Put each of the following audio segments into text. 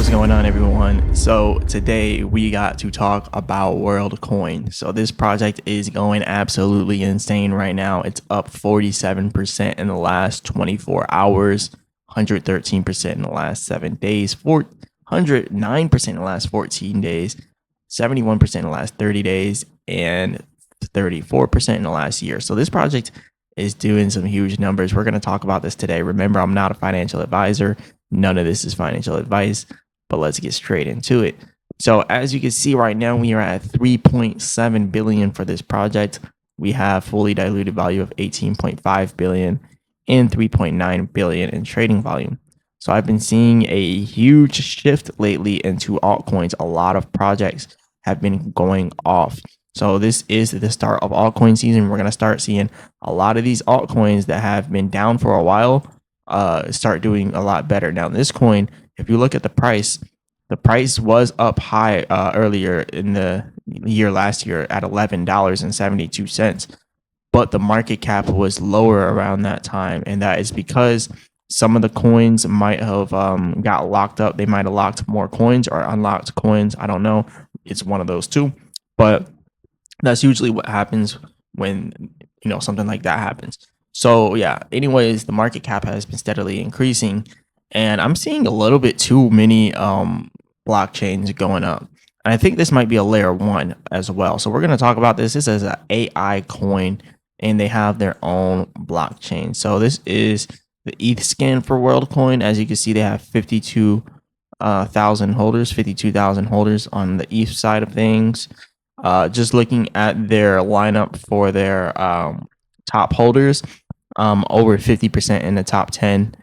What's going on, everyone? So today we got to talk about WorldCoin. So this project is going absolutely insane right now. It's up 47% in the last 24 hours, 113% in the last 7 days, 109% in the last 14 days, 71% in the last 30 days, and 34% in the last year. So this project is doing some huge numbers. We're going to talk about this today. Remember, I'm not a financial advisor. None of this is financial advice, but let's get straight into it. So as you can see right now, we are at 3.7 billion for this project. We have fully diluted value of 18.5 billion and 3.9 billion in trading volume. So I've been seeing a huge shift lately into altcoins. A lot of projects have been going off. So this is the start of altcoin season. We're going to start seeing a lot of these altcoins that have been down for a while start doing a lot better. Now, this coin, if you look at the price was up high earlier in the year last year at $11.72. But the market cap was lower around that time. And that is because some of the coins might have got locked up. They might have locked more coins or unlocked coins. I don't know. It's one of those two. But that's usually what happens when, something like that happens. So yeah, anyways, the market cap has been steadily increasing, and I'm seeing a little bit too many blockchains going up. And I think this might be a layer 1 as well. So we're going to talk about this. This is an AI coin, and they have their own blockchain. So this is the ETH scan for WorldCoin. As you can see, they have 52,000 holders on the ETH side of things. Just looking at their lineup for their top holders, over 50% in the top 10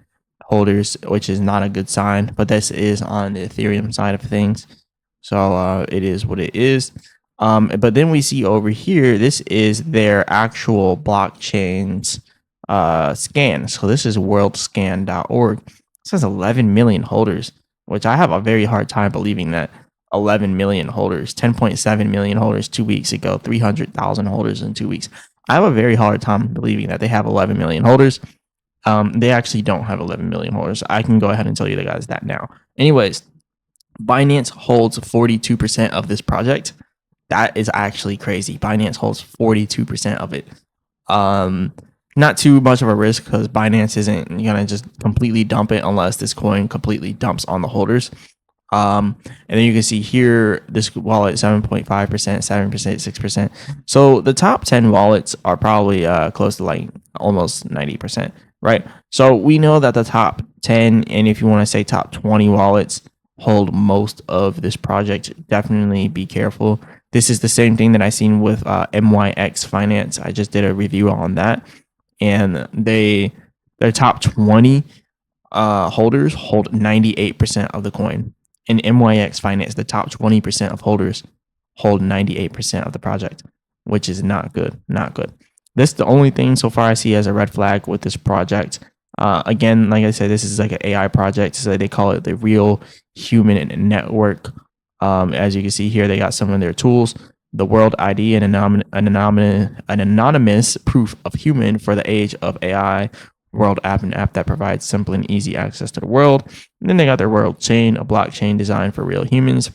holders, which is not a good sign, but this is on the Ethereum side of things. So it is what it is. But then we see over here, this is their actual blockchain's scan. So this is worldscan.org. It says 11 million holders, which I have a very hard time believing that. 11 million holders, 10.7 million holders 2 weeks ago, 300,000 holders in 2 weeks. I have a very hard time believing that they have 11 million holders. They actually don't have 11 million holders. I can go ahead and tell you guys that now. Anyways, Binance holds 42% of this project. That is actually crazy. Binance holds 42% of it. Not too much of a risk because Binance isn't gonna just completely dump it unless this coin completely dumps on the holders. And then you can see here, this wallet 7.5%, 7%, 6%. So the top 10 wallets are probably close to like almost 90%, right? So we know that the top 10, and if you want to say top 20 wallets, hold most of this project. Definitely be careful. This is the same thing that I seen with MYX Finance. I just did a review on that, and their top 20 holders hold 98% of the coin. In MYX Finance, the top 20% of holders hold 98% of the project, which is not good. Not good. This is the only thing so far I see as a red flag with this project. Again, like I said, this is like an AI project. So they call it the Real Human Network. As you can see here, they got some of their tools. The World ID, an anonymous proof of human for the age of AI. World app, an app that provides simple and easy access to the world. And then they got their world chain, a blockchain designed for real humans,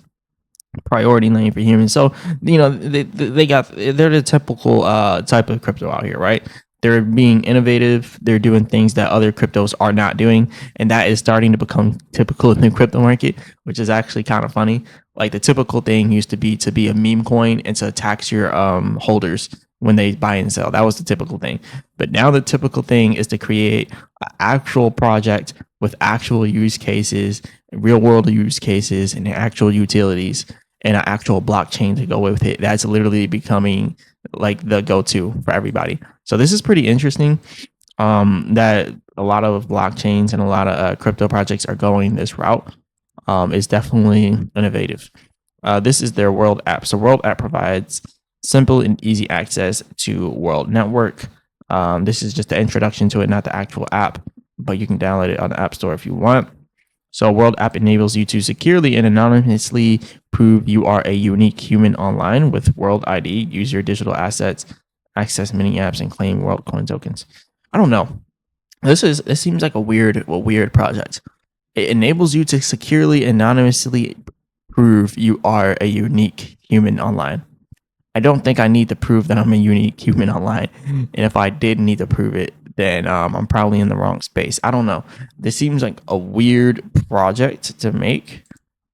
priority lane for humans. So they're the typical type of crypto out here, right? They're being innovative. They're doing things that other cryptos are not doing, and that is starting to become typical in the crypto market, which is actually kind of funny. Like the typical thing used to be a meme coin and to tax your holders when they buy and sell. That was the typical thing. But now the typical thing is to create an actual project with actual use cases, real world use cases, and actual utilities, and an actual blockchain to go with it. That's literally becoming like the go-to for everybody. So this is pretty interesting that a lot of blockchains and a lot of crypto projects are going this route. It's definitely innovative. This is their World app. So World app provides simple and easy access to World Network. This is just the introduction to it, not the actual app, but you can download it on the App Store if you want. So World app enables you to securely and anonymously prove you are a unique human online with World ID. Use your digital assets, access many apps, and claim WorldCoin tokens. I don't know. This seems like a weird project. It enables you to securely, anonymously prove you are a unique human online. I don't think I need to prove that I'm a unique human online. And if I did need to prove it, then I'm probably in the wrong space. I don't know. This seems like a weird project to make,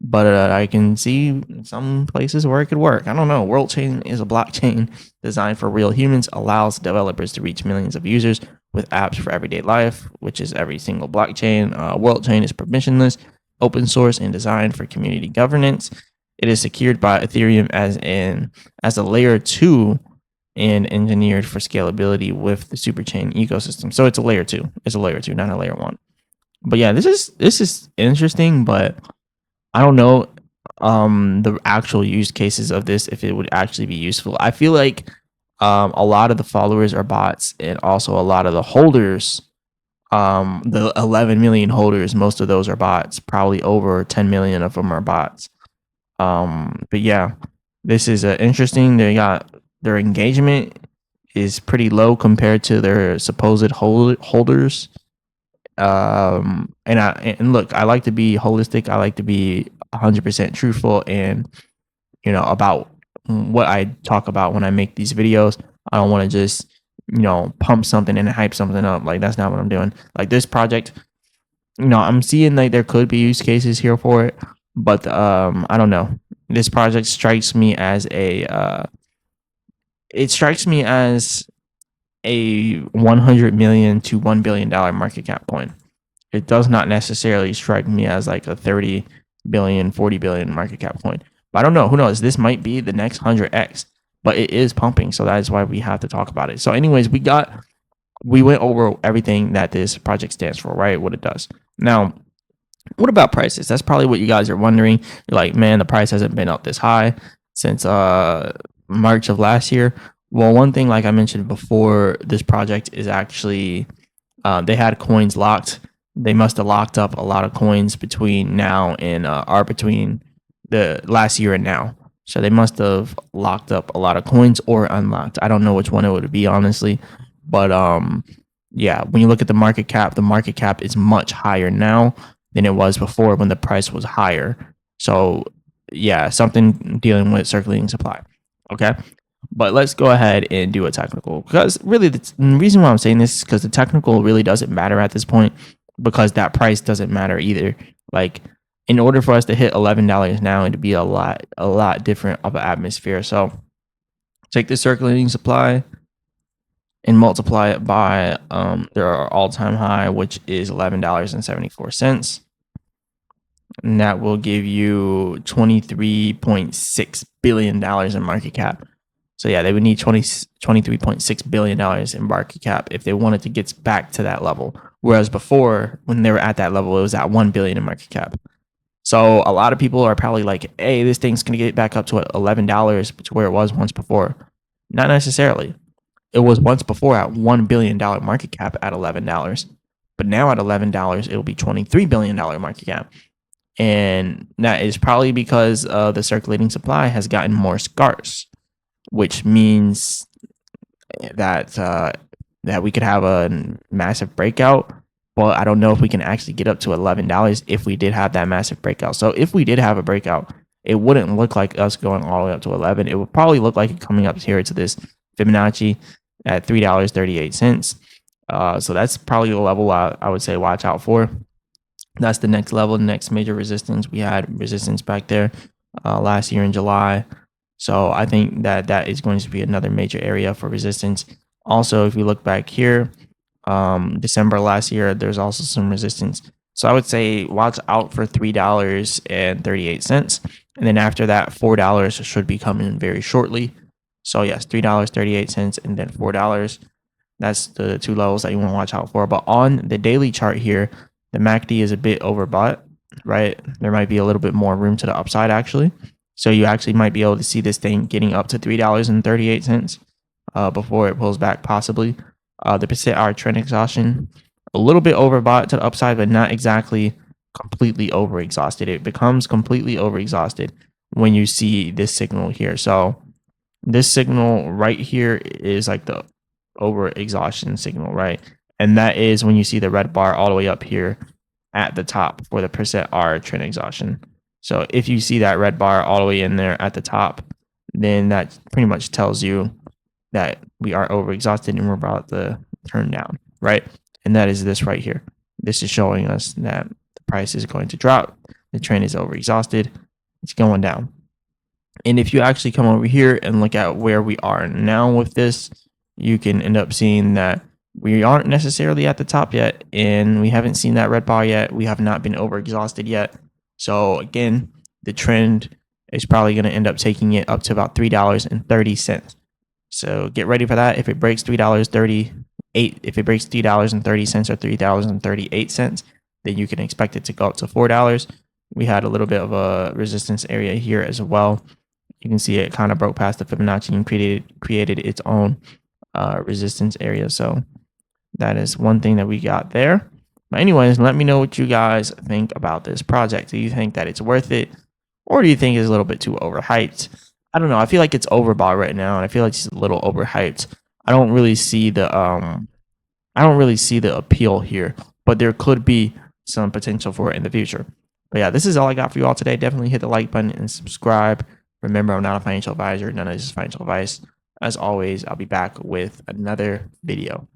but I can see some places where it could work. I don't know. WorldCoin is a blockchain designed for real humans, allows developers to reach millions of users with apps for everyday life, which is every single blockchain. WorldCoin is permissionless, open source, and designed for community governance. It is secured by Ethereum as a layer 2 and engineered for scalability with the superchain ecosystem. So it's a layer 2. It's a layer 2, not a layer 1. But yeah, this is interesting, but I don't know the actual use cases of this, if it would actually be useful. I feel like a lot of the followers are bots, and also a lot of the holders, the 11 million holders, most of those are bots. Probably over 10 million of them are bots. But yeah, this is interesting. Their engagement is pretty low compared to their supposed holders. And look, I like to be holistic. I like to be 100% truthful, and about what I talk about when I make these videos. I don't want to just pump something and hype something up. Like, that's not what I'm doing. Like, this project, I'm seeing like there could be use cases here for it, but I don't know. This project strikes me as a 100 million to $1 billion market cap coin. It does not necessarily strike me as like a 30 billion, 40 billion market cap coin. But I don't know. Who knows? This might be the next 100x, but it is pumping. So that is why we have to talk about it. So anyways, we went over everything that this project stands for, right? What it does. Now, what about prices? That's probably what you guys are wondering. You're like, man, the price hasn't been up this high since March of last year. Well, one thing, like I mentioned before, this project is actually they had coins locked. They must have locked up a lot of coins between now and between the last year and now. So they must have locked up a lot of coins or unlocked. I don't know which one it would be, honestly. But yeah, when you look at the market cap is much higher now than it was before when the price was higher. So yeah, something dealing with circulating supply. Okay. But let's go ahead and do a technical, because really the reason why I'm saying this is because the technical really doesn't matter at this point, because that price doesn't matter either. Like, in order for us to hit $11 now, and to be a lot different of an atmosphere. So take the circulating supply and multiply it by their all-time high, which is $11.74. And that will give you $23.6 billion in market cap. So yeah, they would need $23.6 billion in market cap if they wanted to get back to that level. Whereas before, when they were at that level, it was at $1 billion in market cap. So a lot of people are probably like, hey, this thing's going to get back up to $11 to where it was once before. Not necessarily. It was once before at $1 billion market cap at $11. But now at $11, it'll be $23 billion market cap. And that is probably because the circulating supply has gotten more scarce, which means that that we could have a massive breakout. But I don't know if we can actually get up to $11 if we did have that massive breakout. So if we did have a breakout, it wouldn't look like us going all the way up to 11. It would probably look like it coming up here to this Fibonacci at $3.38. So that's probably a level I would say watch out for. That's the next level, the next major resistance. We had resistance back there last year in July. So I think that is going to be another major area for resistance. Also, if we look back here, December last year, there's also some resistance. So I would say watch out for $3.38. And then after that, $4 should be coming very shortly. So yes, $3.38 and then $4. That's the two levels that you want to watch out for. But on the daily chart here, the MACD is a bit overbought, right? There might be a little bit more room to the upside, actually. So you actually might be able to see this thing getting up to $3.38 before it pulls back, possibly. The percent-hour trend exhaustion, a little bit overbought to the upside, but not exactly completely overexhausted. It becomes completely overexhausted when you see this signal here. So this signal right here is like the overexhaustion signal, right? And that is when you see the red bar all the way up here at the top for the percent R trend exhaustion. So if you see that red bar all the way in there at the top, then that pretty much tells you that we are over exhausted and we're about to turn down, right? And that is this right here. This is showing us that the price is going to drop. The trend is over exhausted. It's going down. And if you actually come over here and look at where we are now with this, you can end up seeing that we aren't necessarily at the top yet, and we haven't seen that red bar yet. We have not been over exhausted yet. So again, the trend is probably going to end up taking it up to about $3.30. So get ready for that. If it breaks $3.38, if it breaks $3.30 or $3.38, then you can expect it to go up to $4. We had a little bit of a resistance area here as well. You can see it kind of broke past the Fibonacci and created its own resistance area. So that is one thing that we got there. But anyways, let me know what you guys think about this project. Do you think that it's worth it, or do you think it's a little bit too overhyped? I don't know. I feel like it's overbought right now, and I feel like it's a little overhyped. I don't really see the appeal here, but there could be some potential for it in the future. But yeah, this is all I got for you all today. Definitely hit the like button and subscribe. Remember, I'm not a financial advisor. None of this is financial advice. As always, I'll be back with another video.